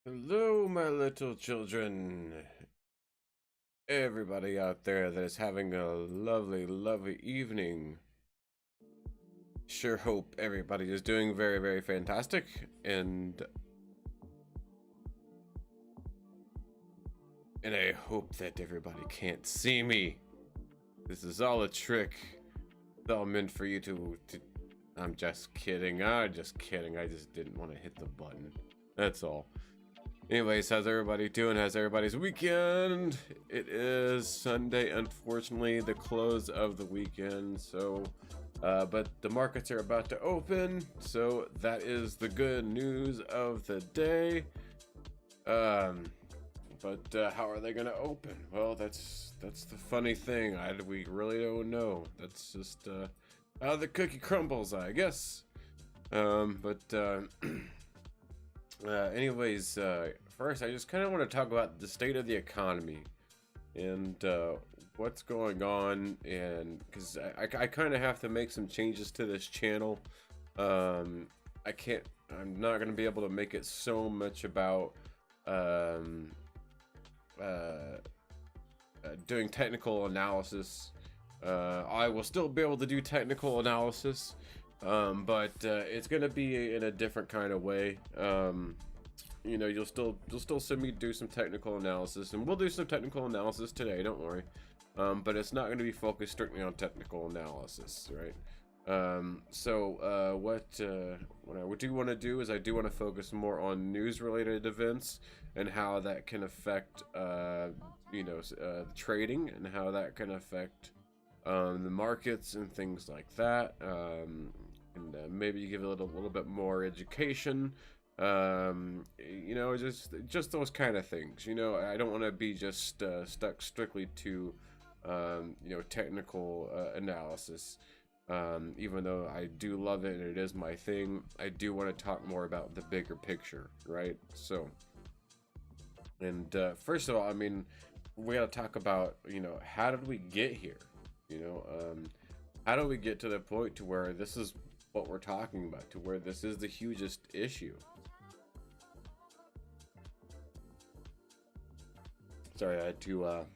Hello, my little children. Everybody out there that is having a lovely, lovely evening. Sure hope everybody is doing very, very fantastic. And I hope that everybody can't see me. This is all a trick. It's all meant for you to I'm just kidding. I'm just kidding. I just didn't want to hit the button. That's all. Anyways, how's everybody doing? How's everybody's weekend? It is Sunday, unfortunately, the close of the weekend. So, but the markets are about to open, so that is the good news of the day. But how are they gonna open? Well, that's the funny thing. We really don't know. That's just how the cookie crumbles, I guess. Anyways, first I just kind of want to talk about the state of the economy and what's going on, and because I kind of have to make some changes to this channel. I'm not going to be able to make it so much about doing technical analysis. I will still be able to do technical analysis, but it's gonna be in a different kind of way. You know, you'll still see me do some technical analysis, and we'll do some technical analysis today, don't worry. But it's not going to be focused strictly on technical analysis, right? What I do want to do is I do want to focus more on news related events and how that can affect trading, and how that can affect the markets and things like that. And maybe give it a little bit more education, you know, just those kind of things. You know, I don't want to be just stuck strictly to technical analysis. Even though I do love it and it is my thing, I do want to talk more about the bigger picture, right? So, and first of all, I mean, we got to talk about, you know, how did we get here? You know, how do we get to the point to where this is what we're talking about, to where this is the hugest issue? Sorry, I had to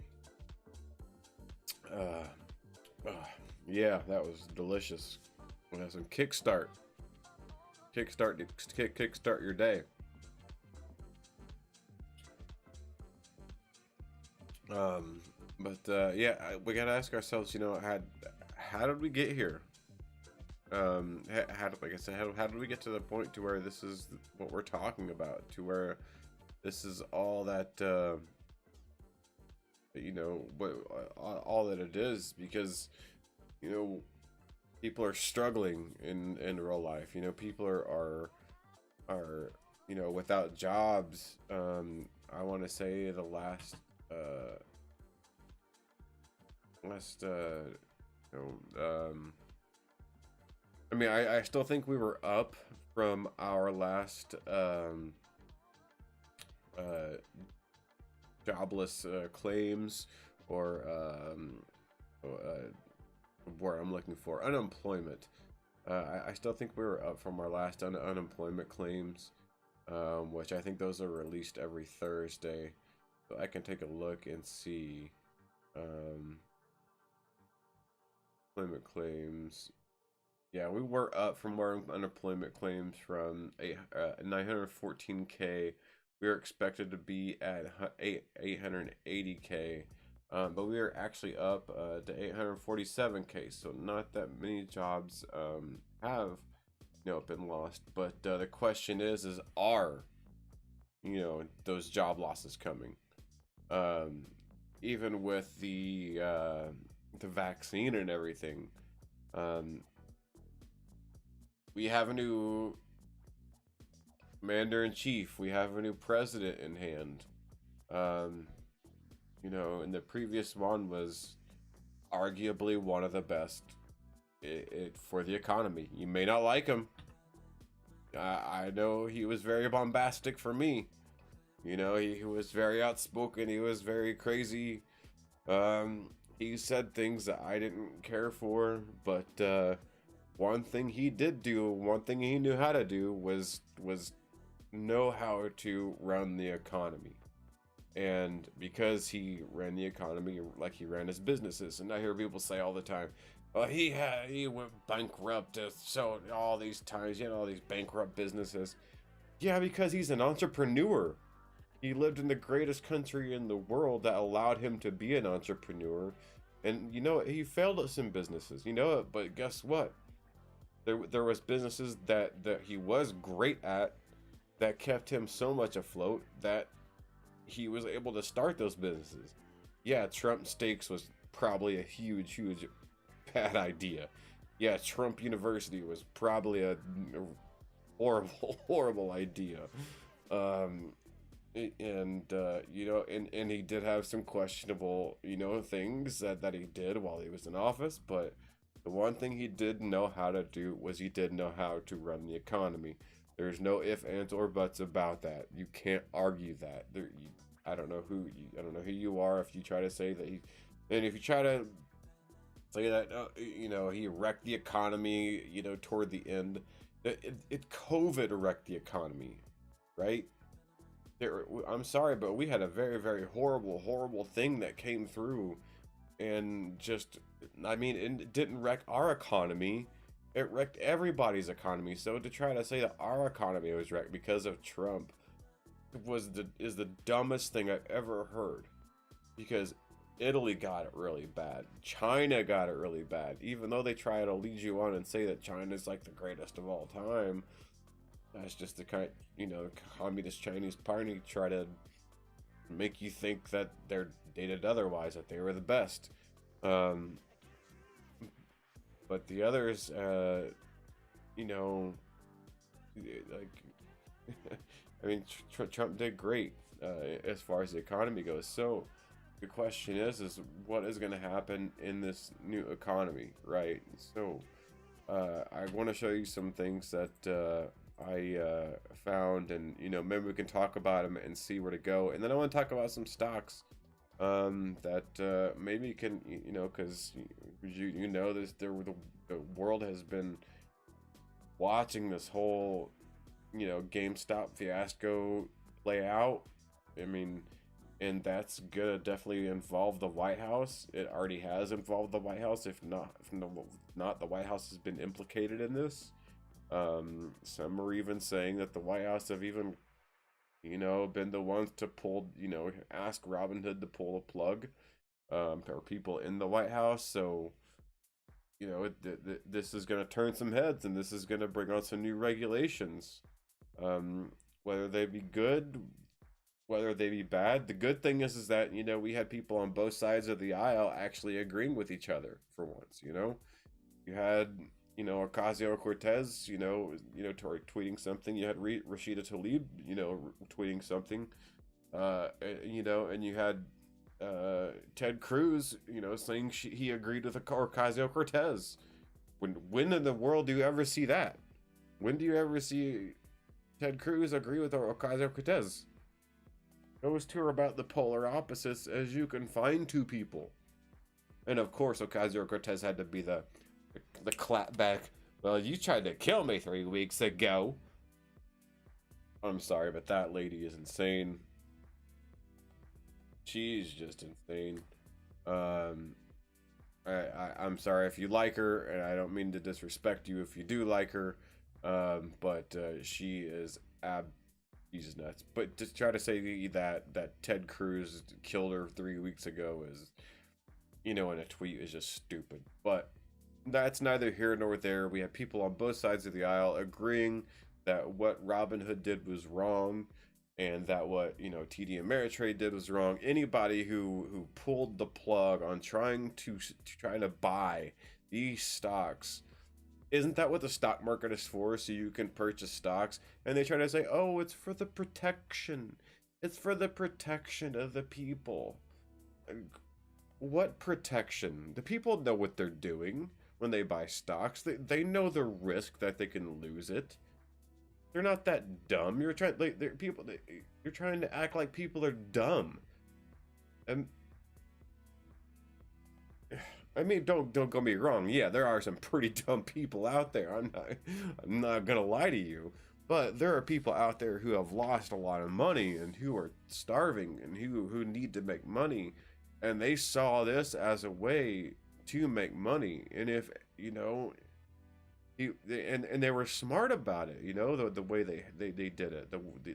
yeah, that was delicious. We have some kickstart your day. Yeah, we gotta ask ourselves, you know, how did we get here? Like I said, how did we get to the point to where this is what we're talking about, to where this is all that you know, all that it is? Because, you know, people are struggling in real life. You know, people are you know, without jobs. I want to say the last I mean, I still think we were up from our last jobless claims, or where I'm looking for unemployment. I still think we were up from our last unemployment claims, which I think those are released every Thursday. So I can take a look and see. Unemployment claims. Yeah, we were up from our unemployment claims from 914K. We were expected to be at 880K, but we are actually up to 847K. So not that many jobs have, you know, been lost. But the question is are, you know, those job losses coming? Even with the vaccine and everything, we have a new commander-in-chief, we have a new president in hand. You know, and the previous one was arguably one of the best for the economy. You may not like him. I know he was very bombastic for me. You know, he was very outspoken. He was very crazy. He said things that I didn't care for, but one thing he did do, one thing he knew how to do was know how to run the economy. And because he ran the economy like he ran his businesses, and I hear people say all the time, "Oh, he went bankrupt so all these times, you know, all these bankrupt businesses." Yeah, because he's an entrepreneur. He lived in the greatest country in the world that allowed him to be an entrepreneur. And you know, he failed at some businesses, you know, but guess what? There was businesses that he was great at that kept him so much afloat that he was able to start those businesses. Yeah, Trump Steaks was probably a huge bad idea. Yeah, Trump University was probably a horrible idea. You know, and he did have some questionable, you know, things that he did while he was in office, but the one thing he did know how to do was he did know how to run the economy. There's no ifs, ands, or buts about that. You can't argue that. I don't know who you are if you try to say that if you try to say that you know, he wrecked the economy, you know, toward the end. COVID wrecked the economy, right? I'm sorry, but we had a very horrible thing that came through, and just, I mean, it didn't wreck our economy. It wrecked everybody's economy. So to try to say that our economy was wrecked because of Trump is the dumbest thing I've ever heard. Because Italy got it really bad. China got it really bad. Even though they try to lead you on and say that China's like the greatest of all time, that's just the kind, you know, communist Chinese party try to make you think that they're dated otherwise, that they were the best. But the others, you know, like, I mean, Trump did great as far as the economy goes. So the question is what is going to happen in this new economy, right? So I want to show you some things that I found, and you know, maybe we can talk about them and see where to go. And then I want to talk about some stocks that maybe can, you know, because you know this, the world has been watching this whole, you know, GameStop fiasco play out. I mean, and that's gonna definitely involve the White House. It already has involved the White House. If not, the White House has been implicated in this. Some are even saying that the White House have even, you know, been the ones to pull, you know, ask Robinhood to pull a plug, or people in the White House. So, you know, this is going to turn some heads, and this is going to bring on some new regulations, whether they be good, whether they be bad. The good thing is that, you know, we had people on both sides of the aisle actually agreeing with each other for once. You know, you had, you know, Ocasio-Cortez, you know, tweeting something. You had Rashida Tlaib, you know, tweeting something, you know, and you had Ted Cruz, you know, saying he agreed with Ocasio-Cortez. When in the world do you ever see that? When do you ever see Ted Cruz agree with Ocasio-Cortez? Those two are about the polar opposites as you can find two people. And of course, Ocasio-Cortez had to be the clapback. Well, you tried to kill me 3 weeks ago. I'm sorry, but that lady is insane. She's just insane. I'm sorry if you like her, and I don't mean to disrespect you if you do like her. But she is she's nuts. But to try to say that Ted Cruz killed her 3 weeks ago is, you know, in a tweet is just stupid. But that's neither here nor there. We have people on both sides of the aisle agreeing that what Robinhood did was wrong, and that what, you know, TD Ameritrade did was wrong. Anybody who pulled the plug on trying to buy these stocks, isn't that what the stock market is for? So you can purchase stocks, and they try to say, oh, it's for the protection. It's for the protection of the people. What protection? The people know what they're doing. when they buy stocks. They know the risk that they can lose it. They're not that dumb. You're trying you're trying to act like people are dumb. And I mean, don't get me wrong. Yeah, there are some pretty dumb people out there. I'm not gonna lie to you. But there are people out there who have lost a lot of money and who are starving and who need to make money, and they saw this as a way to make money. And if you know, and they were smart about it. You know, the way they did it.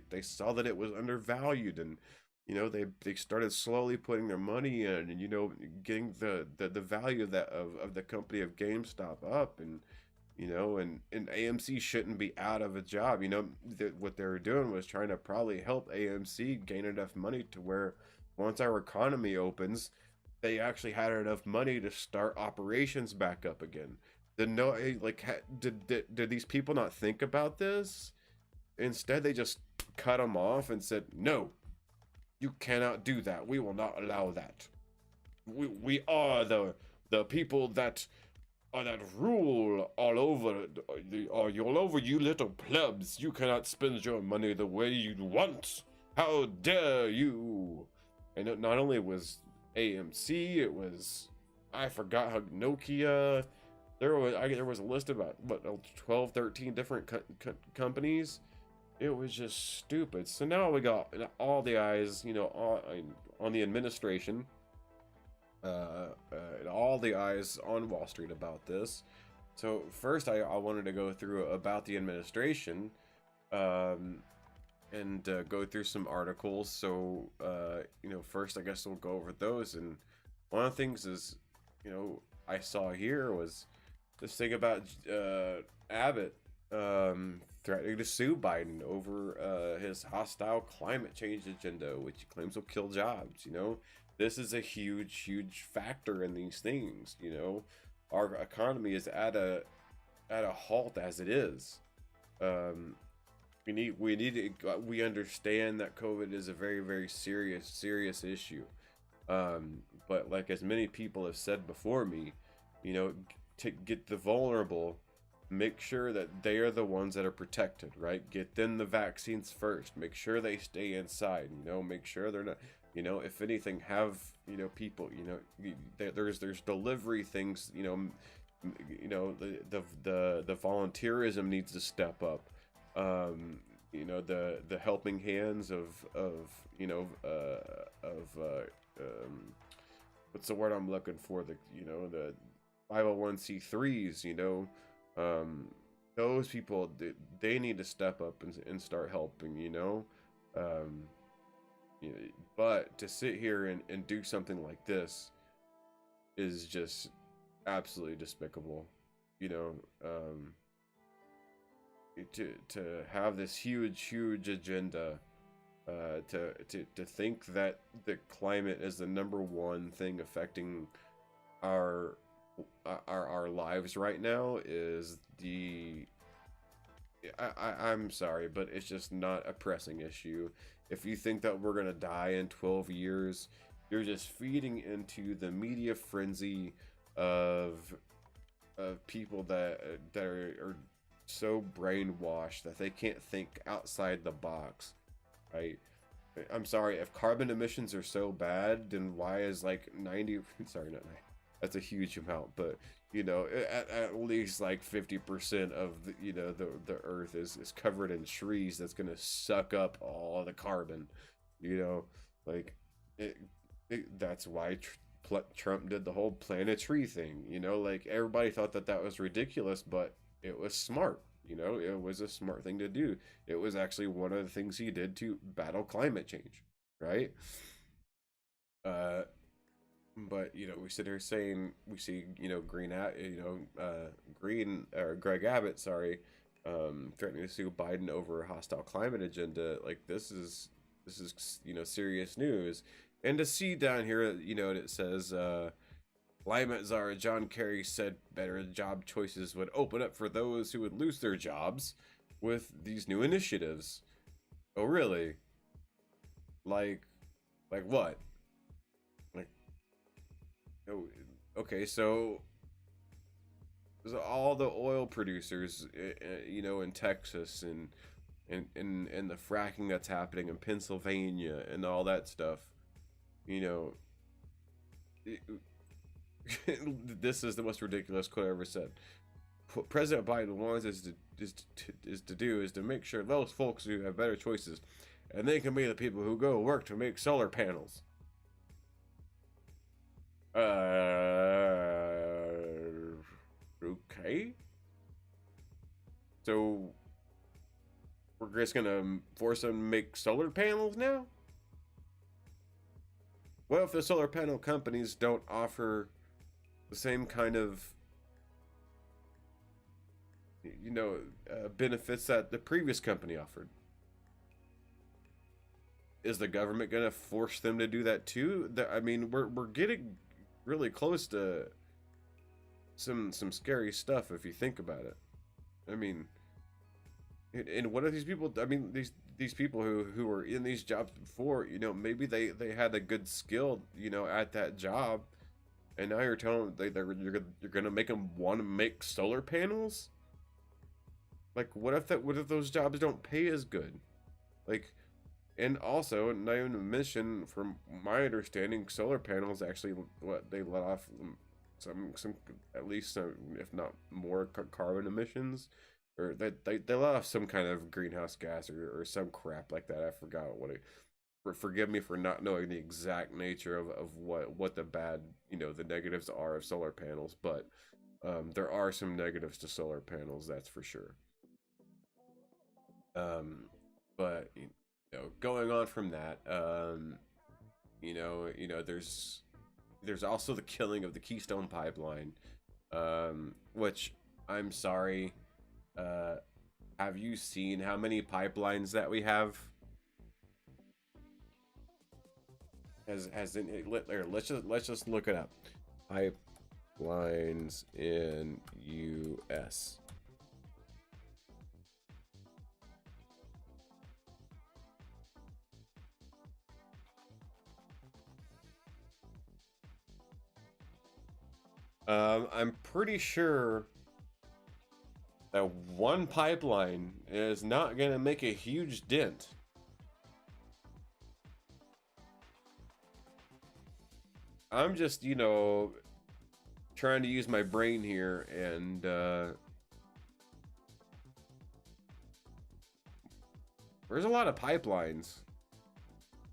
They saw that it was undervalued, and you know, they started slowly putting their money in, and you know, getting the value of the company of GameStop up. And you know, and AMC shouldn't be out of a job. You know, what they were doing was trying to probably help AMC gain enough money to where once our economy opens, they actually had enough money to start operations back up again. Did these people not think about this? Instead, they just cut them off and said, no, you cannot do that. We will not allow that. We are the people that rule all over you little plebs. You cannot spend your money the way you want. How dare you? And it not only was AMC, it was, I forgot how Nokia. There was a list of about what 12, 13 different companies. It was just stupid. So now we got all the eyes, you know, on the administration. All the eyes on Wall Street about this. So first I wanted to go through about the administration, and go through some articles. So you know, first I guess we'll go over those. And one of the things is, you know, I saw here was this thing about Abbott threatening to sue Biden over his hostile climate change agenda, which he claims will kill jobs. You know, this is a huge factor in these things. You know, our economy is at a halt as it is. We understand that COVID is a very serious issue. But like as many people have said before me, you know, to get the vulnerable, make sure that they are the ones that are protected, right? Get them the vaccines first. Make sure they stay inside. You know, make sure they're not. You know, if anything, have, you know, people, you know, there's delivery things, you know, the volunteerism needs to step up. You know, the helping hands of you know, what's the word I'm looking for? The, you know, the 501c3s, you know, those people, they need to step up and start helping, you know. You know, but to sit here and do something like this is just absolutely despicable, you know. To have this huge agenda, to think that the climate is the #1 thing affecting our lives right now is I'm sorry, but it's just not a pressing issue. If you think that we're gonna die in 12 years, you're just feeding into the media frenzy of people that are so brainwashed that they can't think outside the box, right? I'm sorry, if carbon emissions are so bad, then why is like 90, sorry, not 90, that's a huge amount, but you know, at least like 50% of the, you know, the earth is covered in trees that's gonna suck up all the carbon, you know, like that's why Trump did the whole plant a tree thing, you know, like everybody thought that was ridiculous, but it was smart, you know, it was a smart thing to do. It was actually one of the things he did to battle climate change, right? But you know, we sit here saying we see, you know, Green or Greg Abbott, sorry, threatening to sue Biden over a hostile climate agenda. Like this is you know, serious news. And to see down here, you know, it says climate czar John Kerry said better job choices would open up for those who would lose their jobs with these new initiatives. Oh really? Like what? Like, oh, okay, so all the oil producers, you know, in Texas and the fracking that's happening in Pennsylvania and all that stuff, you know, this is the most ridiculous quote I ever said. What President Biden wants is to make sure those folks who have better choices, and they can be the people who go work to make solar panels. Okay. So we're just gonna force them to make solar panels now? What if the solar panel companies don't offer the same kind of, you know, benefits that the previous company offered? Is the government gonna force them to do that too? I mean, we're getting really close to some scary stuff if you think about it. I mean, and what are these people? I mean, these people who were in these jobs before, you know, maybe they had a good skill, you know, at that job, and now you're telling them you're gonna make them want to make solar panels. Like, what if those jobs don't pay as good? Like, and also, not even to mention, from my understanding, solar panels actually they let off some at least some, if not more, carbon emissions, or they let off some kind of greenhouse gas or some crap like that. I forgot what it. Forgive me for not knowing the exact nature of what the bad, you know, the negatives are of solar panels, but there are some negatives to solar panels, that's for sure. But you know, going on from that, you know, there's also the killing of the Keystone Pipeline, which, I'm sorry, have you seen how many pipelines that we have? Let's just look it up. Pipelines in US. I'm pretty sure that one pipeline is not gonna make a huge dent. I'm just, you know, trying to use my brain here, and there's a lot of pipelines.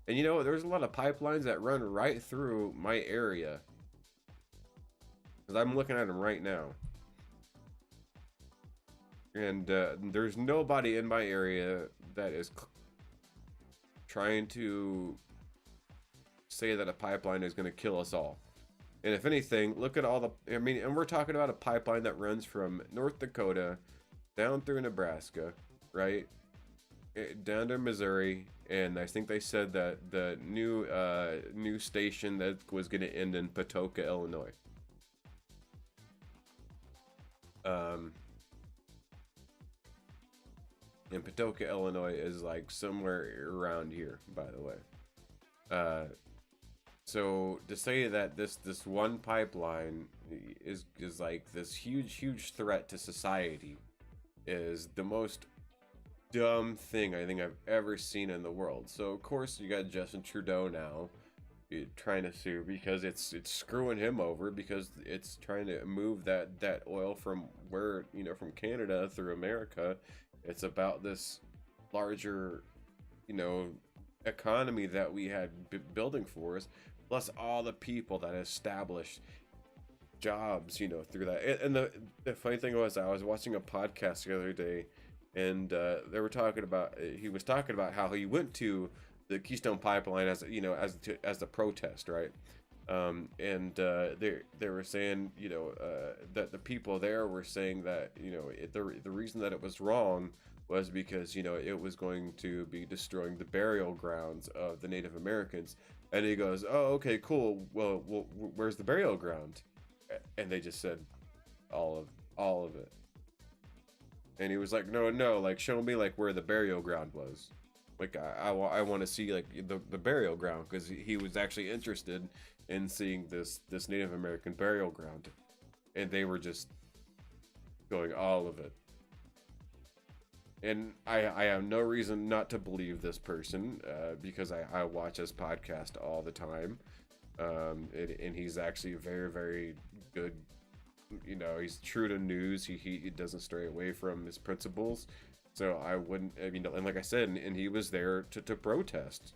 And you know, there's a lot of pipelines that run right through my area. Because I'm looking at them right now. And there's nobody in my area that is trying to say that a pipeline is going to kill us all. And if anything, look at all the, I mean, and we're talking about a pipeline that runs from North Dakota down through Nebraska, right? Down to Missouri. And I think they said that the new station that was going to end in Patoka, Illinois. And Patoka, Illinois is like somewhere around here, by the way. So to say that this one pipeline is like this huge threat to society is the most dumb thing I think I've ever seen in the world. So of course you got Justin Trudeau now trying to sue because it's screwing him over, because it's trying to move that oil from where, you know, from Canada through America. It's about this larger, you know, economy that we had building for us, plus all the people that established jobs, you know, through that. And the funny thing was, I was watching a podcast the other day, and they were talking about, he was talking about how he went to the Keystone Pipeline as, you know, as the protest, right? And they were saying, you know, that the people there were saying that, you know, the reason that it was wrong was because, you know, it was going to be destroying the burial grounds of the Native Americans. And he goes, oh, okay, cool. Well, where's the burial ground? And they just said all of it. And he was like, no, like, show me like where the burial ground was. Like, I want to see like the burial ground, because he was actually interested in seeing this Native American burial ground. And they were just going all of it. And I have no reason not to believe this person, because I watch his podcast all the time. And he's actually very, very good. You know, he's true to news. He doesn't stray away from his principles. So I wouldn't, you know, and like I said, and he was there to protest.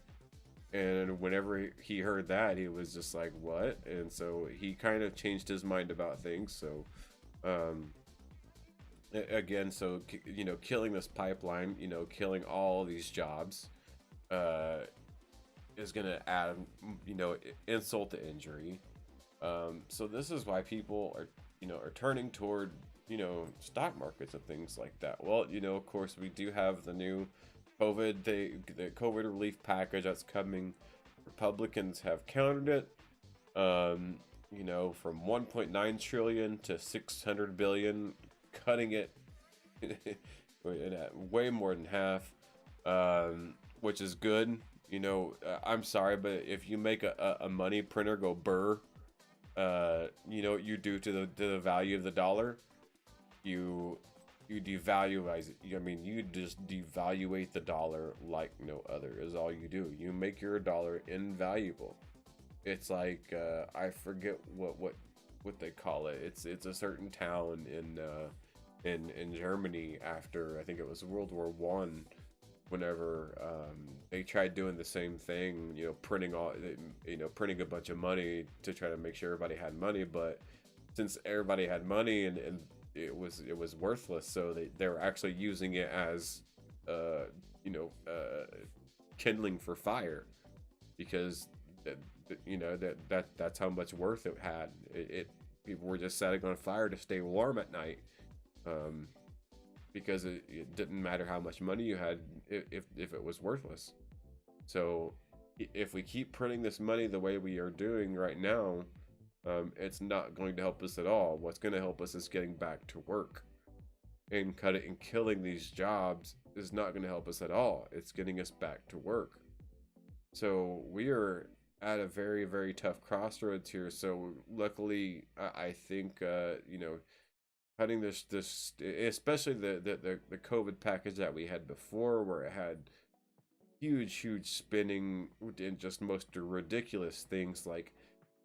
And whenever he heard that, he was just like, what? And so he kind of changed his mind about things. So, again, so, you know, killing this pipeline, you know, killing all these jobs, is going to add, you know, insult to injury. So this is why people are, you know, are turning toward, you know, stock markets and things like that. Well, you know, of course, we do have the new the COVID relief package that's coming. Republicans have countered it, you know, from 1.9 trillion to 600 billion, cutting it way more than half, which is good. You know, I'm sorry, but if you make a money printer go burr, you know what you do to the value of the dollar? You devaluize it. I mean, you just devaluate the dollar like no other is all you do. You make your dollar invaluable. It's like, I forget what they call it. It's a certain town in Germany after, I think it was World War One, whenever they tried doing the same thing, you know, printing a bunch of money to try to make sure everybody had money. But since everybody had money and it was worthless, so they were actually using it as you know, kindling for fire, because you know that's how much worth it had. People were just setting on fire to stay warm at night, because it didn't matter how much money you had if it was worthless. So if we keep printing this money the way we are doing right now, it's not going to help us at all. What's going to help us is getting back to work, and killing these jobs is not going to help us at all. It's getting us back to work. So we are at a very, very tough crossroads here. So luckily, I think, you know, cutting this, especially the COVID package that we had before, where it had huge spending in just most ridiculous things like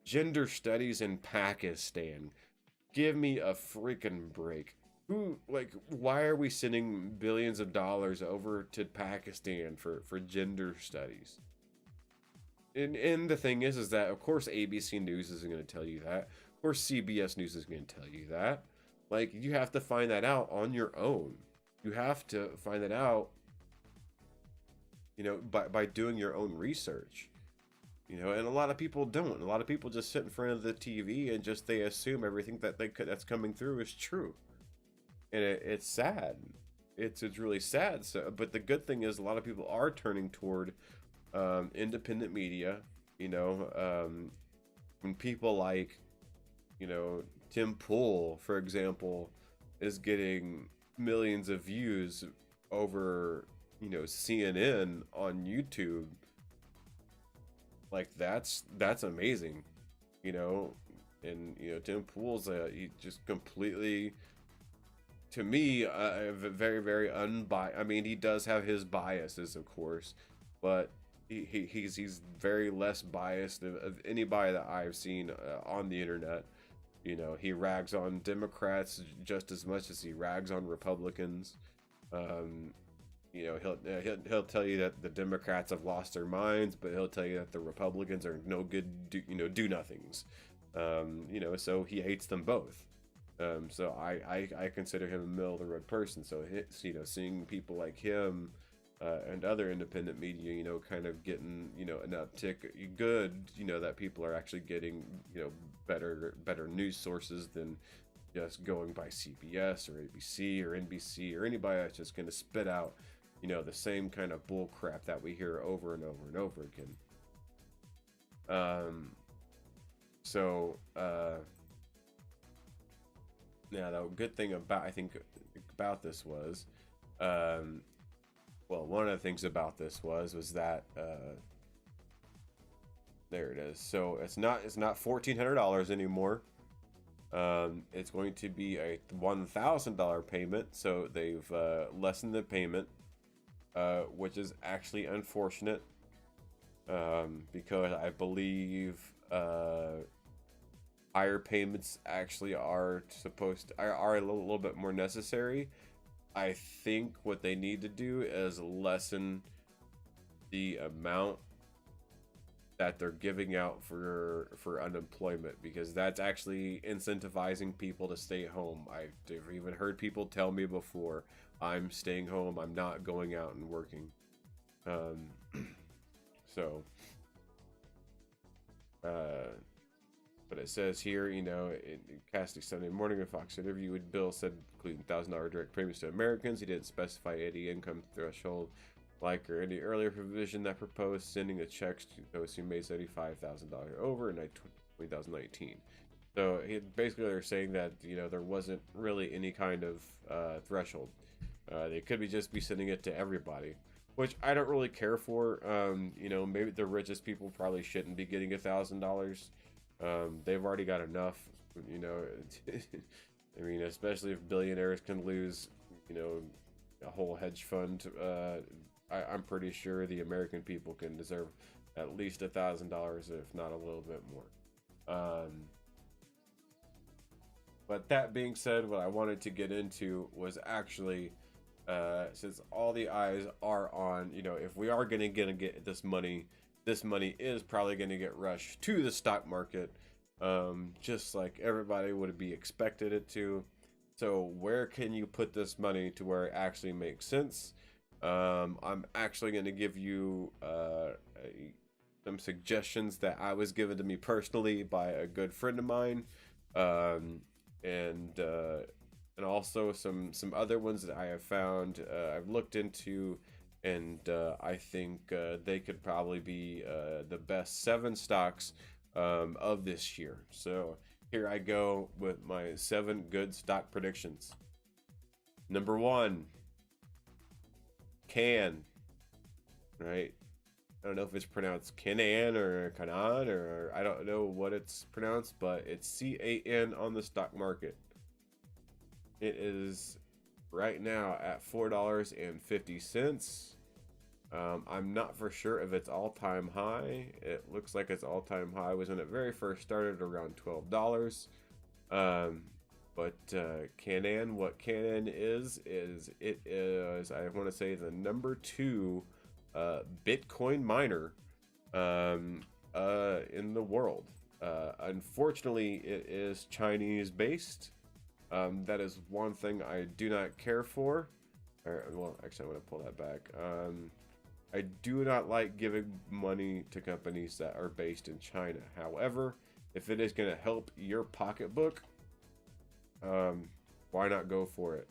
gender studies in Pakistan. Give me a freaking break. Why are we sending billions of dollars over to Pakistan for gender studies? And the thing is that, of course, ABC News isn't going to tell you that. Of course, CBS News is going to tell you that. Like, you have to find that out on your own. You have to find that out, you know, by doing your own research. You know, and a lot of people don't. A lot of people just sit in front of the TV and they assume everything that's coming through is true. And it's sad. It's really sad. So, but the good thing is a lot of people are turning toward independent media. You know, when people like, you know, Tim Pool, for example, is getting millions of views over, you know, CNN on YouTube. Like, that's amazing, you know. And, you know, Tim Pool's he just completely, to me, very, very unbiased. I mean, he does have his biases, of course, but he's very less biased of anybody that I've seen on the internet. You know, he rags on Democrats just as much as he rags on Republicans. You know, he'll tell you that the Democrats have lost their minds, but he'll tell you that the Republicans are no good, do nothings. You know, so he hates them both. So I consider him a middle of the road person. So you know, seeing people like him and other independent media, you know, kind of getting, you know, an uptick, good, you know, that people are actually getting, you know, better news sources than just going by CBS or ABC or NBC or anybody that's just going to spit out, you know, the same kind of bull crap that we hear over and over and over again. Yeah, the good thing about this was, well, one of the things about this was that there it is. So it's not $1,400 anymore. It's going to be a $1,000 payment, so they've lessened the payment, which is actually unfortunate, because I believe higher payments actually are a little bit more necessary. I think what they need to do is lessen the amount that they're giving out for unemployment, because that's actually incentivizing people to stay home. I've even heard people tell me before, I'm staying home, I'm not going out and working. So but it says here, you know, in casting Sunday morning, a Fox interview with Bill said including $1,000 direct payments to Americans. He didn't specify any income threshold like or any earlier provision that proposed sending the checks to those who made $75,000 over in 2019. So basically they're saying that, you know, there wasn't really any kind of threshold. They could just be sending it to everybody, which I don't really care for. You know, maybe the richest people probably shouldn't be getting $1,000. They've already got enough, you know. I mean, especially if billionaires can lose, you know, a whole hedge fund. I'm pretty sure the American people can deserve at least $1,000, if not a little bit more. But that being said, what I wanted to get into was actually, since all the eyes are on, you know, if we are gonna get this money is probably gonna get rushed to the stock market, just like everybody would be expected it to. So where can you put this money to where it actually makes sense? I'm actually going to give you some suggestions that I was given to me personally by a good friend of mine, and also some other ones that I have found, I've looked into, and I think they could probably be the best 7 stocks of this year. So here I go with my 7 good stock predictions. Number 1, Can, right? I don't know if it's pronounced Canan or Canan, or I don't know what it's pronounced, but it's CAN on the stock market. It is right now at $4.50. I'm not for sure if it's all-time high. It looks like its all-time high was when it very first started around $12. But Canan, what Canan is it is, I want to say, the number 2 Bitcoin miner in the world. Unfortunately, it is Chinese based. That is one thing I do not care for. Well, actually, I'm going to pull that back. I do not like giving money to companies that are based in China. However, if it is going to help your pocketbook, why not go for it?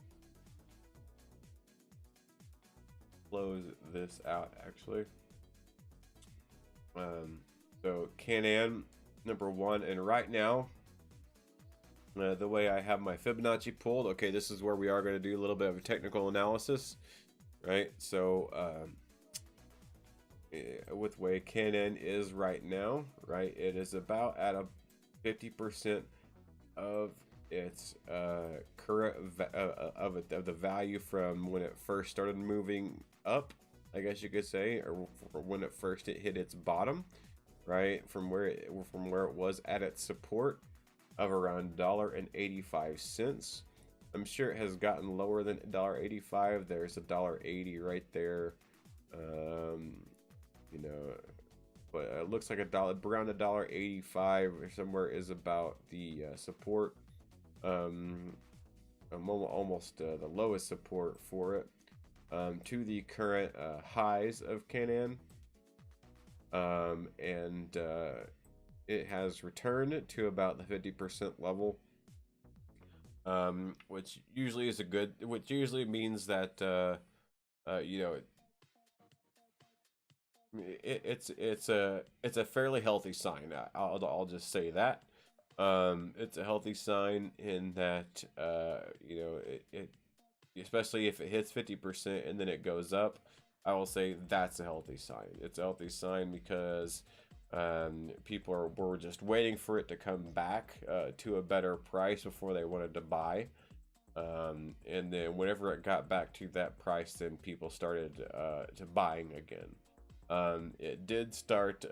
Close this out, actually. So Canan, number 1, and right now, the way I have my Fibonacci pulled, okay, this is where we are going to do a little bit of a technical analysis, right? So with way Canan is right now, right, it is about at a 50% of its current of the value from when it first started moving up, I guess you could say, or when it first hit its bottom, right, from where it was at its support of around $1.85. I'm sure it has gotten lower than $1.85. There's $1.80 right there. You know, but it looks like around $1.85 or somewhere is about the support. Almost the lowest support for it, to the current highs of Canan, and it has returned to about the 50% level, which usually is which usually means that you know, it's a fairly healthy sign. I'll just say that. It's a healthy sign in that, you know, it especially if it hits 50% and then it goes up, I will say that's a healthy sign. It's a healthy sign because People were just waiting for it to come back to a better price before they wanted to buy. And then whenever it got back to that price, then people started to buying again. It did start,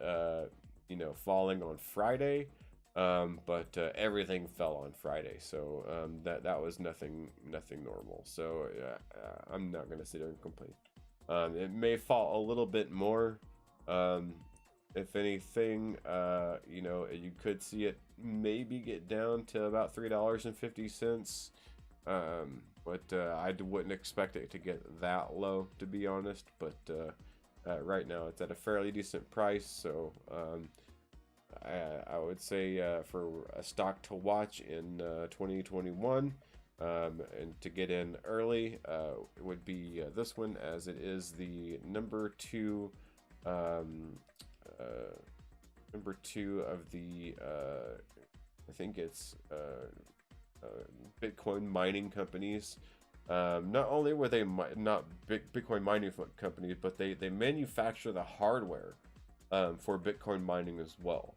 falling on Friday, but everything fell on Friday, so that was nothing normal. So I'm not gonna sit there and complain. It may fall a little bit more. If anything, you could see it maybe get down to about $3.50. But I wouldn't expect it to get that low, to be honest. But right now it's at a fairly decent price, so I would say for a stock to watch in 2021 and to get in early would be this one, as it is the number two of the I think it's Bitcoin mining companies. Not only were they not Bitcoin mining companies, but they manufacture the hardware for Bitcoin mining as well.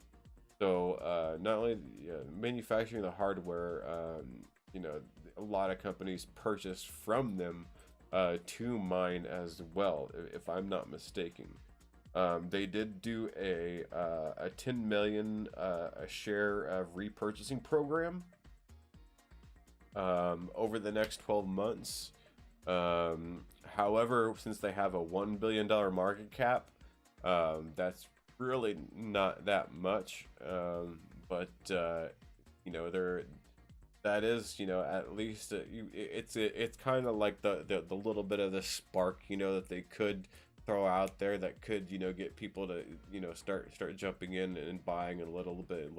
So not only manufacturing the hardware, a lot of companies purchase from them to mine as well, if I'm not mistaken. They did do a 10 million a share of repurchasing program over the next 12 months. However, since they have a $1 billion market cap, that's really not that much. But that is, at least it's kind of like the little bit of the spark, that they could throw out there that could, get people to, start jumping in and buying a little bit,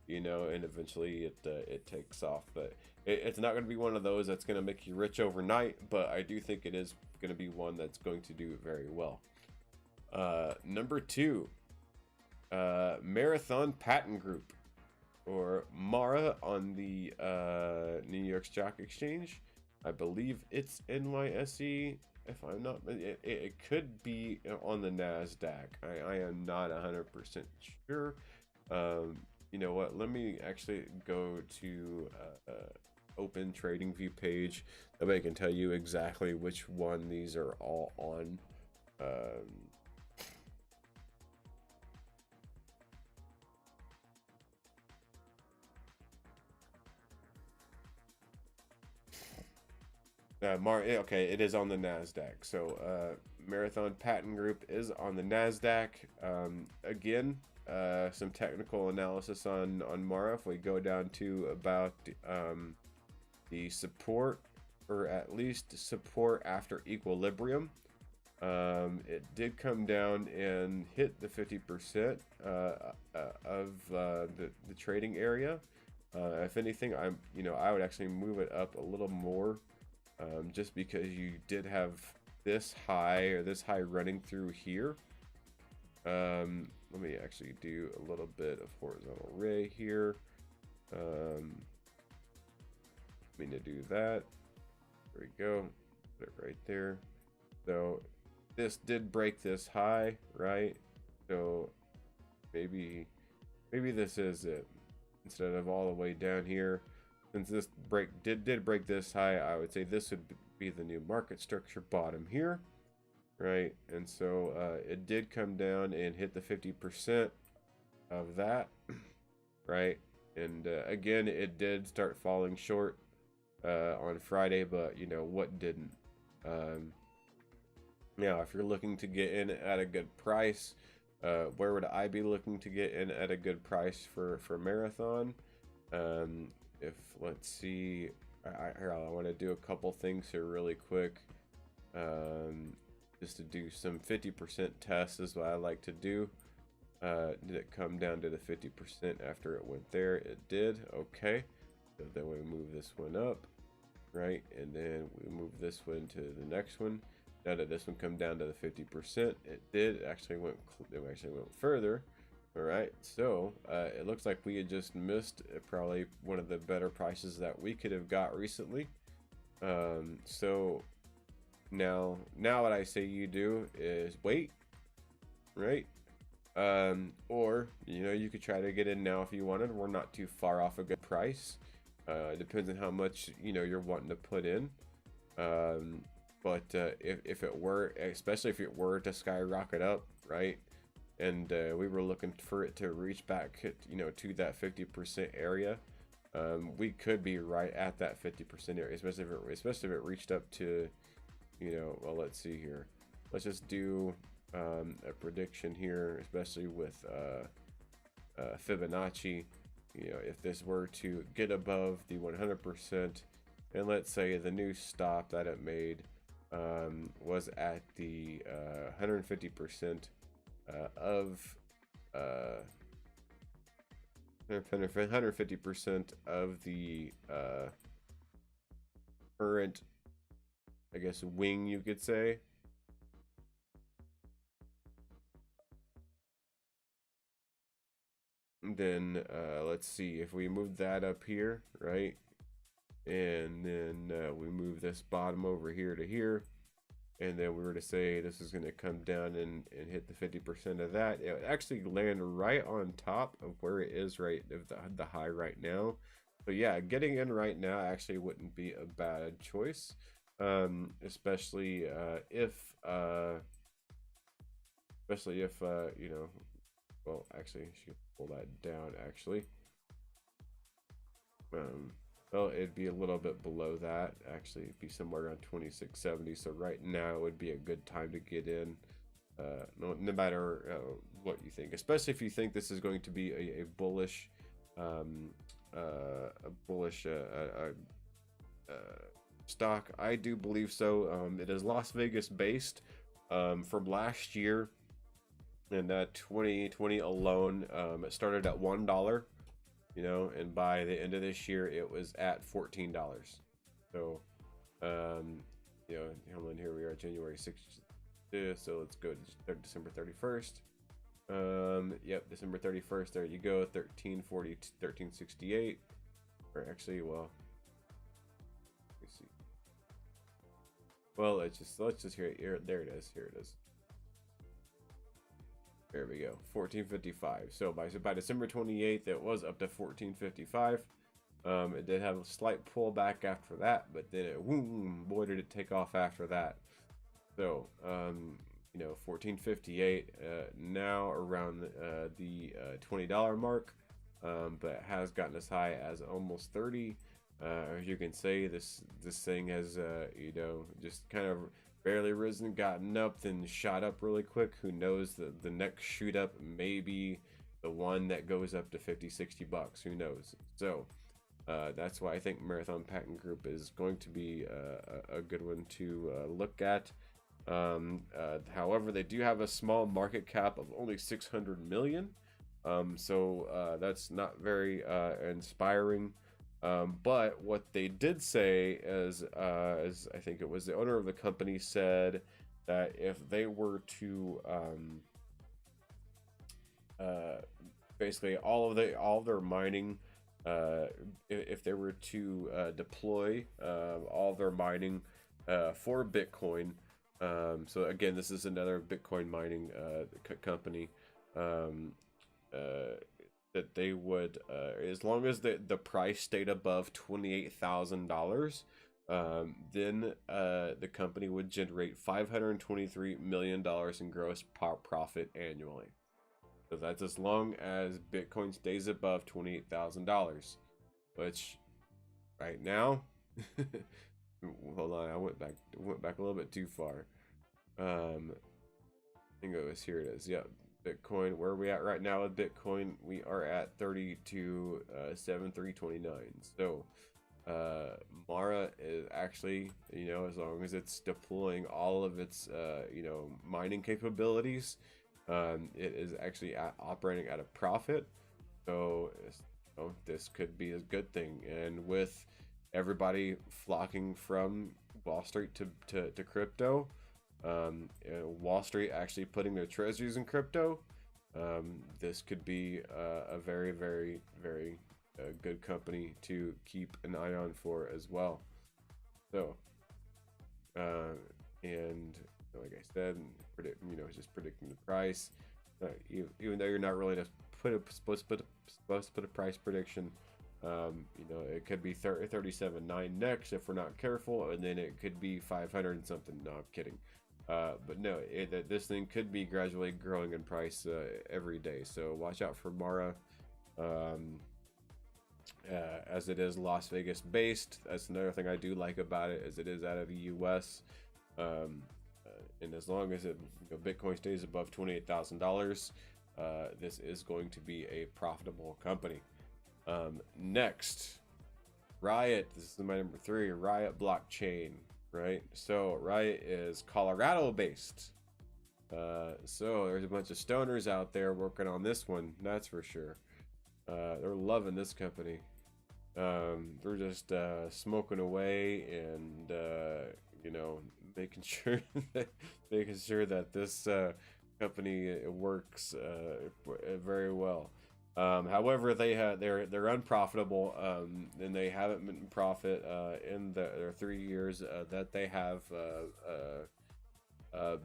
and eventually it takes off. But it's not going to be one of those that's going to make you rich overnight, but I do think it is going to be one that's going to do very well. Number 2, Marathon Patent Group, or MARA, on the New York Stock Exchange. I believe it's NYSE. If I'm not, it could be on the NASDAQ. I am not 100% sure. You know what? Let me actually go to Open Trading View page. That way I can tell you exactly which one these are all on. Okay, it is on the NASDAQ. So Marathon Patent Group is on the NASDAQ. Again, some technical analysis on MARA. If we go down to about the support, or at least support after equilibrium, it did come down and hit the 50% of the trading area. If anything, I would actually move it up a little more. Just because you did have this high running through here. Let me actually do a little bit of horizontal array here. I'm going to do that. There we go. Put it right there. So this did break this high, right? So maybe this is it, instead of all the way down here. Since this did break this high, I would say this would be the new market structure bottom here, right? And so it did come down and hit the 50% of that, right? And again, it did start falling short on Friday, but what didn't? Now, if you're looking to get in at a good price, where would I be looking to get in at a good price for Marathon? If, let's see, I want to do a couple things here really quick, just to do some 50% tests is what I like to do. Did it come down to the 50% after it went there? It did. Okay, so then we move this one up, right, and then we move this one to the next one. Now that this one come down to the 50%, it did actually went further. All right, so it looks like we had just missed probably one of the better prices that we could have got recently. So now what I say you do is wait, right? Or you could try to get in now if you wanted. We're not too far off a good price. It depends on how much you're wanting to put in. But if it were, especially if it were to skyrocket up, right, and we were looking for it to reach back to that 50% area, we could be right at that 50% area, especially if it reached up to well, let's see here. Let's just do a prediction here, especially with Fibonacci. If this were to get above the 100%, and let's say the new stop that it made was at the 150% of 150% of the current, I guess, wing, you could say. Then let's see if we move that up here, right, and then we move this bottom over here to here, and then we were to say this is going to come down and hit the 50% of that, it would actually land right on top of where it is, right, of the high right now. So yeah, getting in right now actually wouldn't be a bad choice, especially if well, actually, she can pull that down, actually. Well, it'd be a little bit below that. Actually, it'd be somewhere around 2670. So right now would be a good time to get in, no matter what you think. Especially if you think this is going to be a bullish, stock. I do believe so. It is Las Vegas based. From last year, in 2020 alone, it started at $1, and by the end of this year it was at $14. So hold on, here we are, January 6th, so let's go to December 31st. Yep, December 31st, there you go, 1340, 1368, or actually, well, let me see. Well, let's just hear it here. There it is. Here it is. There we go, 1455. So by December 28th, it was up to 1455. It did have a slight pullback after that, but then boy, did it take off after that. So 1458 now around the $20 mark, but has gotten as high as almost 30. As you can say, this thing has just kind of barely risen, gotten up, then shot up really quick. Who knows, the next shoot up may be the one that goes up to 50-60 bucks. Who knows? So that's why I think Marathon Patent Group is going to be a good one to look at. However, they do have a small market cap of only 600 million, so that's not very inspiring. But what they did say is I think it was the owner of the company said that if they were to basically all of their mining, if they were to deploy all of their mining for Bitcoin, so again, this is another Bitcoin mining company, that they would, as long as the price stayed above $28,000, then the company would generate $523 million in gross profit annually. So that's as long as Bitcoin stays above $28,000, which right now, hold on, I went back a little bit too far. I think it was, here it is. Yep. Bitcoin, where are we at right now with Bitcoin? We are at 32,739. So Mara is actually, as long as it's deploying all of its mining capabilities, it is actually operating at a profit. So this could be a good thing. And with everybody flocking from Wall Street to crypto, Wall Street actually putting their treasuries in crypto, this could be a very, very, very good company to keep an eye on for as well. So and like I said, just predicting the price. Even though you're not really supposed to put a price prediction. You know, it could be 37.9 next if we're not careful, and then it could be 500 and something. No, I'm kidding. But no, this thing could be gradually growing in price every day. So watch out for Mara. As it is Las Vegas based. That's another thing I do like about it, is it is out of the US. And as long as Bitcoin stays above $28,000, this is going to be a profitable company. Next, Riot. This is my number 3, Riot blockchain, right? So Riot is Colorado based. So there's a bunch of stoners out there working on this one, that's for sure. They're loving this company. They're just smoking away and you know, making sure that this company works very well. However, they're unprofitable, and they haven't been in profit in their 3 years that they have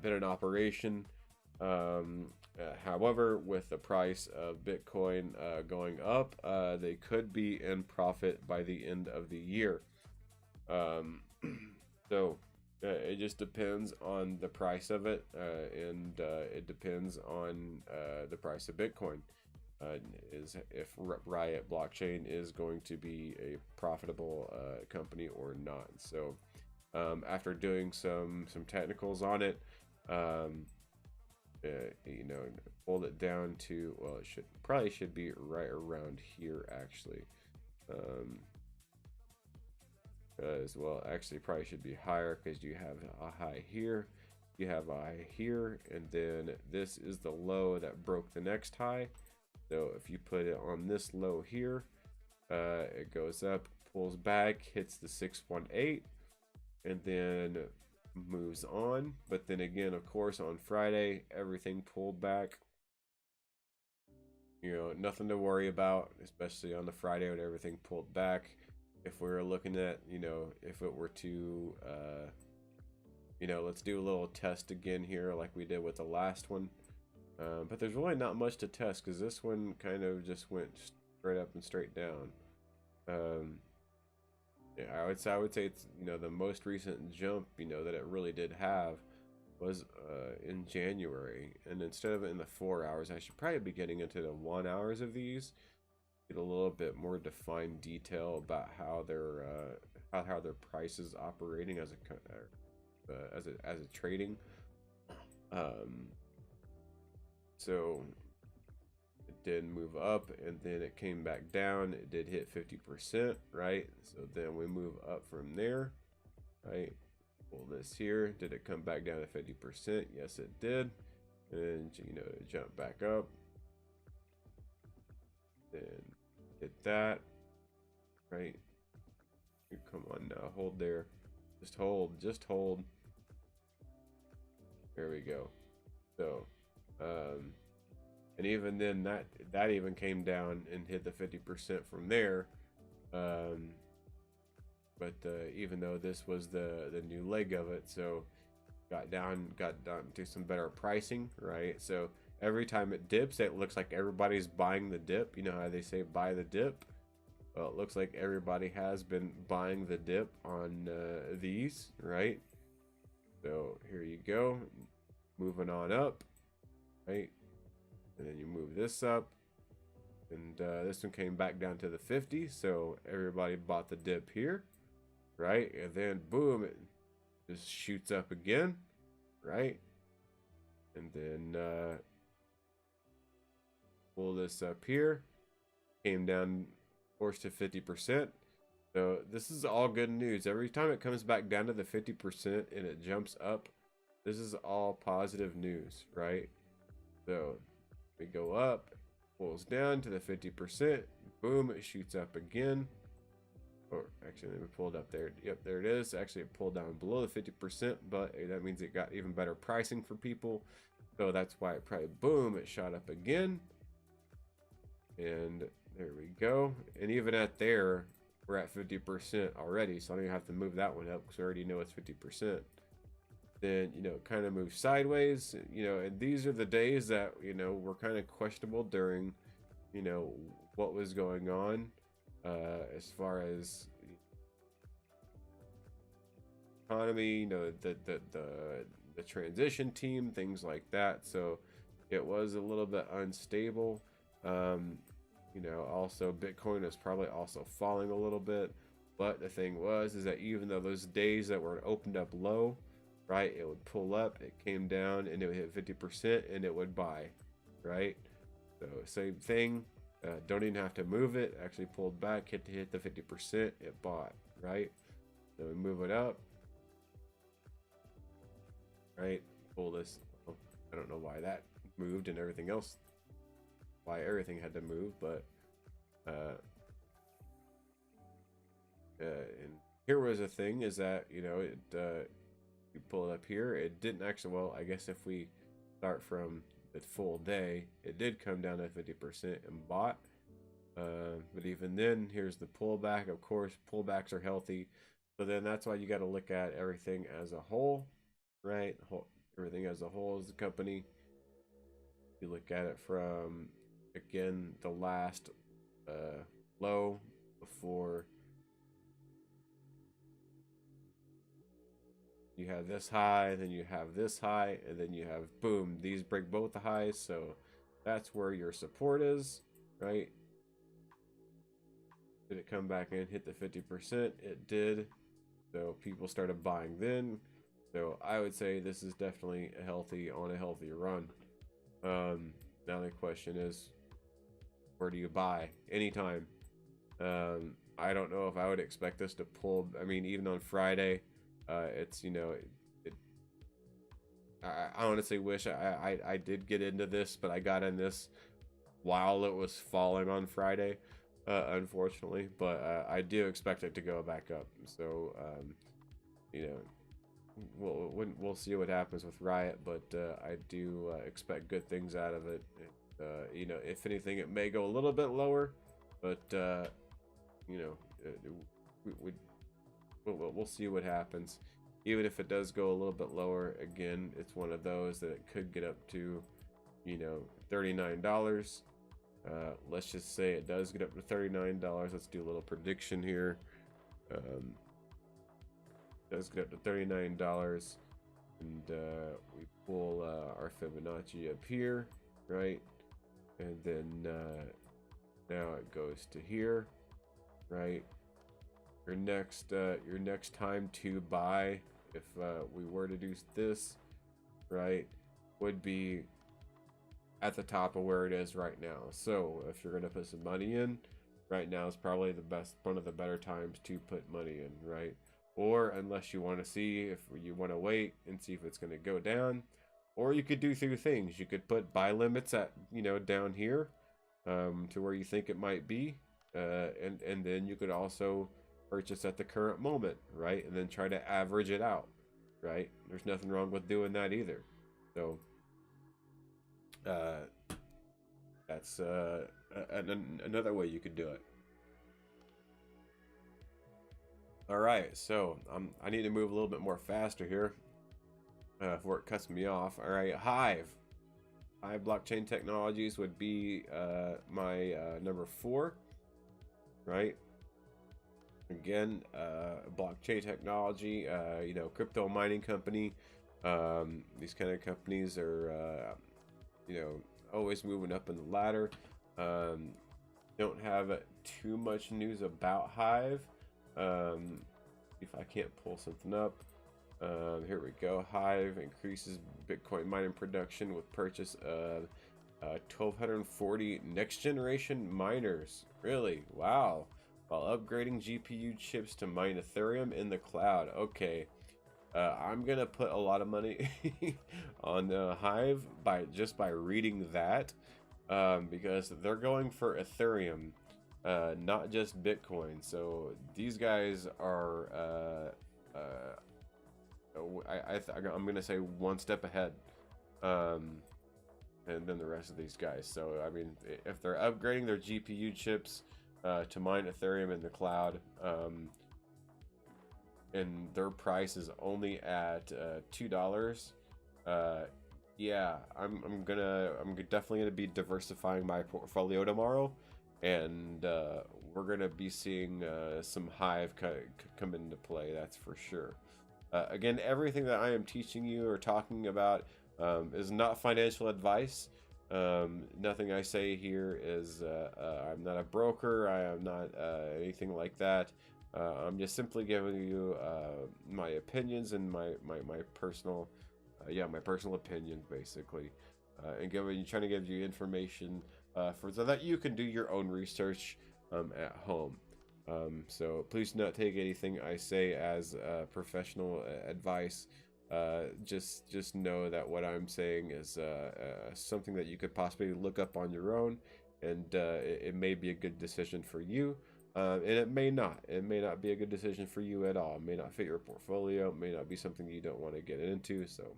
been in operation. However, with the price of Bitcoin going up, they could be in profit by the end of the year. So it just depends on the price of it, and it depends on the price of Bitcoin. Is if Riot blockchain is going to be a profitable company or not. So after doing some technicals on it, you know, pulled it down to, well, it probably should be right around here actually. As well, actually probably should be higher, because you have a high here, you have a high here, and then this is the low that broke the next high. So if you put it on this low here, it goes up, pulls back, hits the 618, and then moves on. But then again, of course, on Friday, everything pulled back. You know, nothing to worry about, especially on the Friday when everything pulled back. If we were looking at, you know, if it were to, you know, let's do a little test again here like we did with the last one. But there's really not much to test, because this one kind of just went straight up and straight down. Yeah, I would say it's, you know, the most recent jump, you know, that it really did have was in January. And instead of it in the 4 hours, I should probably be getting into the 1 hours of these. Get a little bit more defined detail about how their price is operating as a trading. So it did move up, and then it came back down. It did hit 50%, right? So then we move up from there, right? Pull this here. Did it come back down to 50%? Yes, it did. And, you know, it jumped back up. Then hit that, right? Come on now, hold there. Just hold. There we go. So, and even then that even came down and hit the 50% from there. But even though this was the new leg of it, so got down to some better pricing, right? So every time it dips, it looks like everybody's buying the dip. You know how they say buy the dip? Well, it looks like everybody has been buying the dip on these, right? So here you go, moving on up, right? And then you move this up, and this one came back down to the 50, so everybody bought the dip here, right? And then boom, it just shoots up again, right? And then pull this up here, came down, of course, to 50%. So this is all good news. Every time it comes back down to the 50% and it jumps up, this is all positive news, right? So we go up, pulls down to the 50%, boom, it shoots up again. Or actually, let me pull it up there. Yep, there it is. Actually, it pulled down below the 50%, but that means it got even better pricing for people. So that's why it probably, boom, it shot up again. And there we go. And even at there, we're at 50% already, so I don't even have to move that one up because we already know it's 50%. then kind of move sideways, and these are the days that were kind of questionable during what was going on as far as economy, the transition team, things like that. So it was a little bit unstable. Also Bitcoin is probably also falling a little bit, but the thing is that even though those days that were opened up low, right, it would pull up, it came down, and it would hit 50%, and it would buy, right? So same thing. Don't even have to move it. Actually pulled back, hit the 50%, it bought, right? Then we move it up, right? Pull this. Oh, I don't know why that moved and everything else. Why everything had to move, but and here was a thing is that you pull it up here, it didn't actually, well, I guess if we start from the full day, it did come down to 50% and bought, but even then, here's the pullback. Of course, pullbacks are healthy, so then that's why you got to look at everything as a whole, right? Everything as a whole as a company. You look at it from, again, the last low before you have this high, then you have this high, and then you have, boom, these break both the highs. So that's where your support is, right? Did it come back and hit the 50%? It did. So people started buying then. So I would say this is definitely a healthy run. Now the question is, where do you buy? Anytime. I don't know if I would expect this to pull. I mean, even on Friday, it's I honestly wish I did get into this, but I got in this while it was falling on Friday, unfortunately. But I do expect it to go back up. So we'll see what happens with Riot, but I do expect good things out of it. If anything, it may go a little bit lower, but we'll see what happens. Even if it does go a little bit lower, again, it's one of those that it could get up to $39. Let's just say it does get up to $39. Let's do a little prediction here. Does get up to $39, and we pull our Fibonacci up here, right? And then now it goes to here, right? Your next time to buy, if we were to do this, right, would be at the top of where it is right now. So if you're gonna put some money in, right now is probably one of the better times to put money in, right? Or unless you want to see, if you want to wait and see if it's going to go down, or you could do two things. You could put buy limits at down here to where you think it might be, and then you could also purchase at the current moment, right? And then try to average it out, right? There's nothing wrong with doing that either. So that's another way you could do it. All right, so I need to move a little bit more faster here before it cuts me off. All right, Hive blockchain technologies would be my number 4, right? Again, blockchain technology, crypto mining company. These kind of companies are, always moving up in the ladder. Don't have too much news about Hive. If I can't pull something up, here we go. Hive increases Bitcoin mining production with purchase of 1,240 next generation miners. Really? Wow. While upgrading GPU chips to mine Ethereum in the cloud. Okay. I'm gonna put a lot of money on Hive just by reading that, because they're going for Ethereum. Not just Bitcoin. So these guys are I'm gonna say one step ahead, and then the rest of these guys. So I mean, if they're upgrading their GPU chips to mine Ethereum in the cloud, and their price is only at $2. Yeah, I'm definitely gonna be diversifying my portfolio tomorrow, and we're gonna be seeing some Hive come into play. That's for sure. Again, everything that I am teaching you or talking about is not financial advice. Nothing I say here is I'm not a broker. I am not anything like that. I'm just simply giving you my opinions and my personal my personal opinions basically, and trying to give you information so that you can do your own research at home. So please do not take anything I say as professional advice. Just know that what I'm saying is something that you could possibly look up on your own, and it may be a good decision for you, and it may not. It may not be a good decision for you at all. It may not fit your portfolio. It may not be something you don't want to get into. So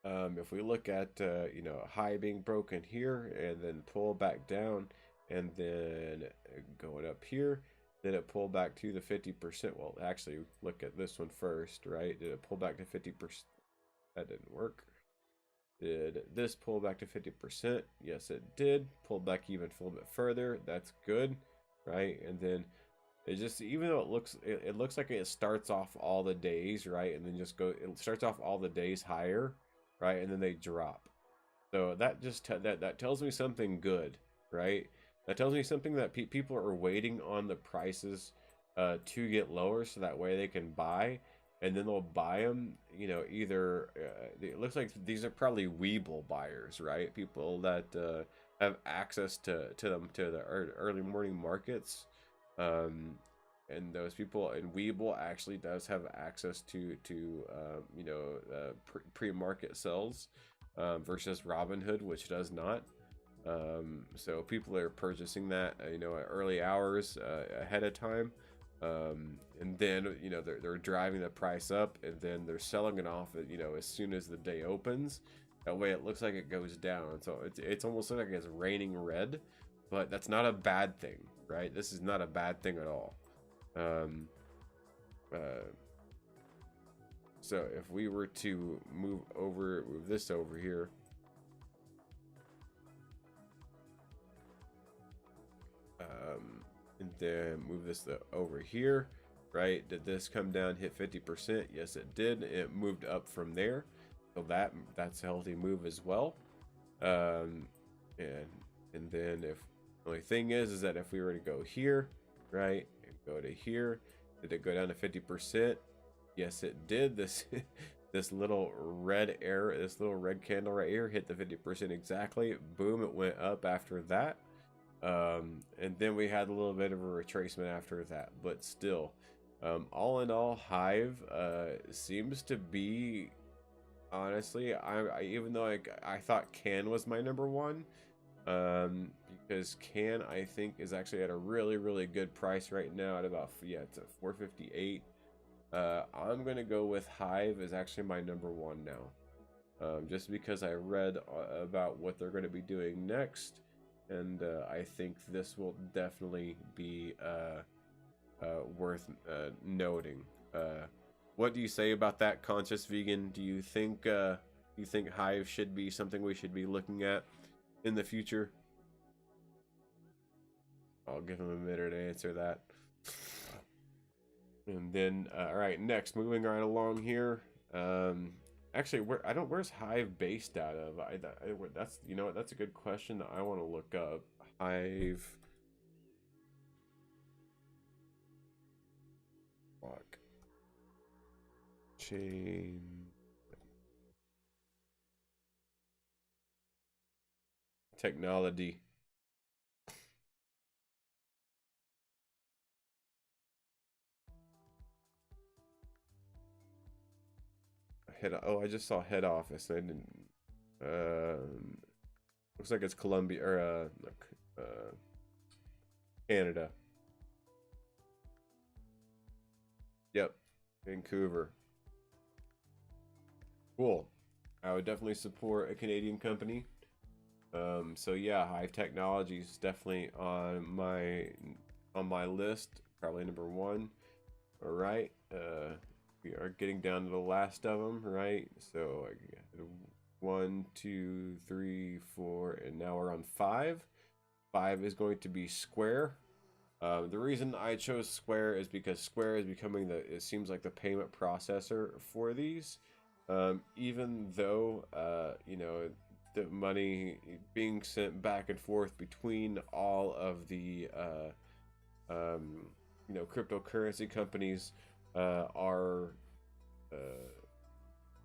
if we look at high being broken here and then pull back down, and then going up here, did it pull back to the 50%? Well, actually, look at this one first, right? Did it pull back to 50%? That didn't work. Did this pull back to 50%? Yes, it did. Pull back even a little bit further. That's good, right? And then it just, even though it looks like it starts off all the days, right? And then it starts off all the days higher, right? And then they drop. So that just that tells me something good, right? That tells me something that people are waiting on the prices to get lower, so that way they can buy, and then they'll buy them. Either it looks like these are probably Weeble buyers, right? People that have access to the early morning markets, and those people, and Weeble actually does have access to pre-market sells versus Robinhood, which does not. So people are purchasing that at early hours ahead of time, and then they're driving the price up, and then they're selling it off as soon as the day opens. That way it looks like it goes down, so it's almost like it's raining red, but that's not a bad thing, right? This is not a bad thing at all. So if we were to move this over here, and then move this over here, right? Did this come down, hit 50%? Yes, it did. It moved up from there, so that's a healthy move as well. And then if the only thing is that if we were to go here, right, and go to here, did it go down to 50%? Yes, it did. This little red candle right here hit the 50% exactly. Boom, it went up after that. And then we had a little bit of a retracement after that, but still, all in all, Hive seems to be, honestly, I even though I thought Can was my number one, because Can, I think, is actually at a really good price right now at about, it's at 458. I'm gonna go with Hive is actually my number one now, just because I read about what they're going to be doing next, and I think this will definitely be worth noting. What do you say about that, Conscious Vegan? Do you think Hive should be something we should be looking at in the future? I'll give him a minute to answer that. And then, all right, next, moving right along here. Actually, where's Hive based out of? That's that's a good question that I want to look up. Hive blockchain technology. I just saw head office. I didn't. Looks like it's Colombia or Canada. Yep, Vancouver. Cool. I would definitely support a Canadian company. So yeah, Hive Technology is definitely on my list, probably number one. All right, we are getting down to the last of them, right? So I got 1, 2, 3, 4, and now we're on 5. 5 is going to be Square. The reason I chose Square is because Square is becoming it seems like the payment processor for these. Even though, you know, the money being sent back and forth between all of the, you know, cryptocurrency companies are,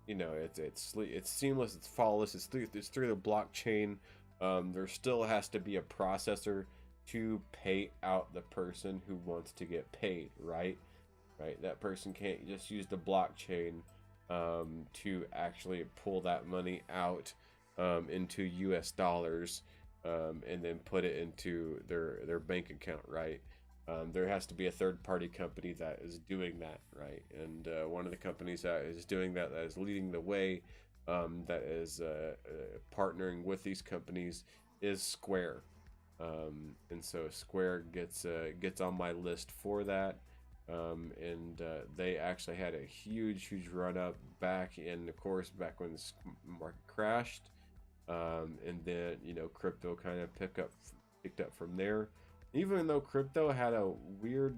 you know, it's seamless, it's flawless, it's through the blockchain. There still has to be a processor to pay out the person who wants to get paid, right? Right. That person can't just use the blockchain to actually pull that money out into US dollars and then put it into their bank account, right? There has to be a third-party company that is doing that, right? And one of the companies that is doing that is leading the way, that is partnering with these companies, is Square. And so Square gets on my list for that. And they actually had a huge run up back in, of course, back when the market crashed. And then, you know, crypto kind of picked up from there. Even though crypto had a weird,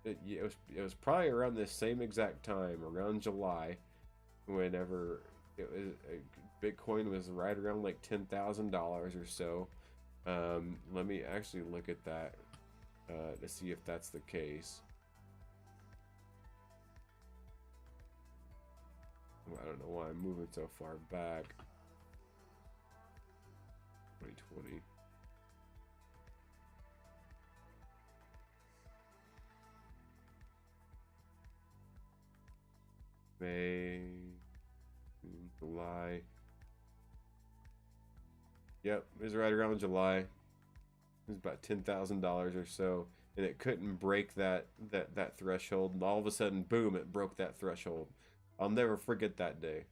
it was probably around the same exact time, around July, whenever it was, Bitcoin was right around like $10,000 or so. Let me actually look at that to see if that's the case. I don't know why I'm moving so far back. 2020. May, July. Yep, it was right around July. It was about $10,000 or so, and it couldn't break that threshold. And all of a sudden, boom! It broke that threshold. I'll never forget that day.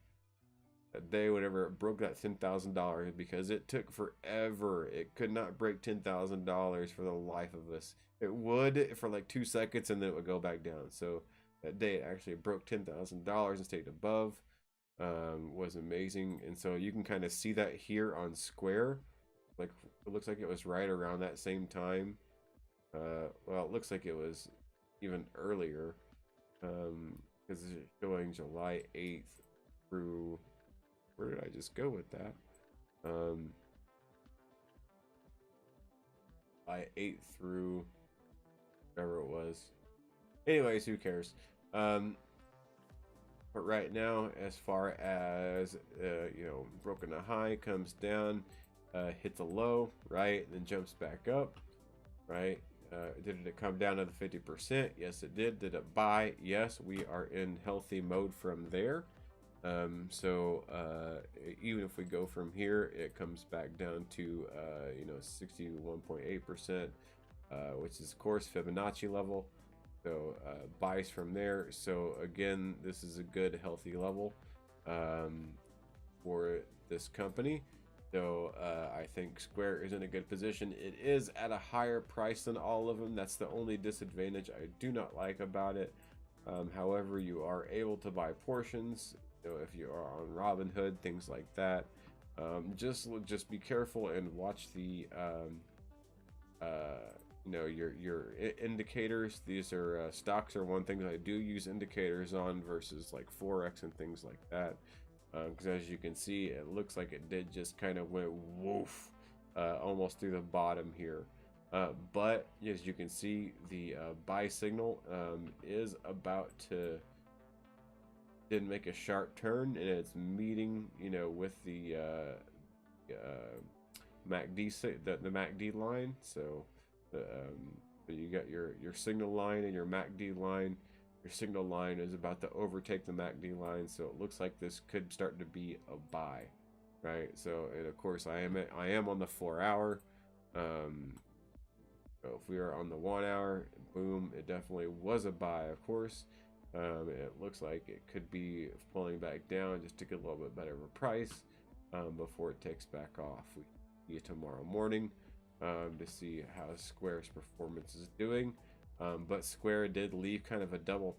That day, whenever it broke that $10,000, because it took forever. It could not break $10,000 for the life of us. It would for like 2 seconds, and then it would go back down. So that day, it actually broke $10,000 and stayed above. Was amazing. And so you can kind of see that here on Square. Like, it looks like it was right around that same time. Well, it looks like it was even earlier, because it's showing July 8th through, where did I just go with that? July 8th through whatever it was. Anyways, who cares? But right now, as far as, you know, broken a high, comes down, hits a low, right, then jumps back up, right? Did it come down to the 50%? Yes, it did. Did it buy? Yes, we are in healthy mode from there. So even if we go from here, it comes back down to, you know, 61.8%, which is, of course, Fibonacci level. So buys from there. So again, this is a good healthy level for this company. So I think Square is in a good position. It is at a higher price than all of them. That's the only disadvantage I do not like about it. However, you are able to buy portions. You know, if you are on Robinhood, things like that. Just be careful and watch the you know, your indicators. These are stocks are one thing that I do use indicators on versus like Forex and things like that, because as you can see, it looks like it did just kind of went woof almost through the bottom here, but as you can see, the buy signal is about to didn't make a sharp turn, and it's meeting, you know, with the MACD, the MACD line. So you got your signal line and your MACD line. Your signal line is about to overtake the MACD line, so it looks like this could start to be a buy, right? So, and of course, I am on the 4 hour. So if we are on the 1 hour, boom, it definitely was a buy. Of course, it looks like it could be pulling back down just to get a little bit better of a price before it takes back off. We see it tomorrow morning to see how Square's performance is doing. But Square did leave kind of a double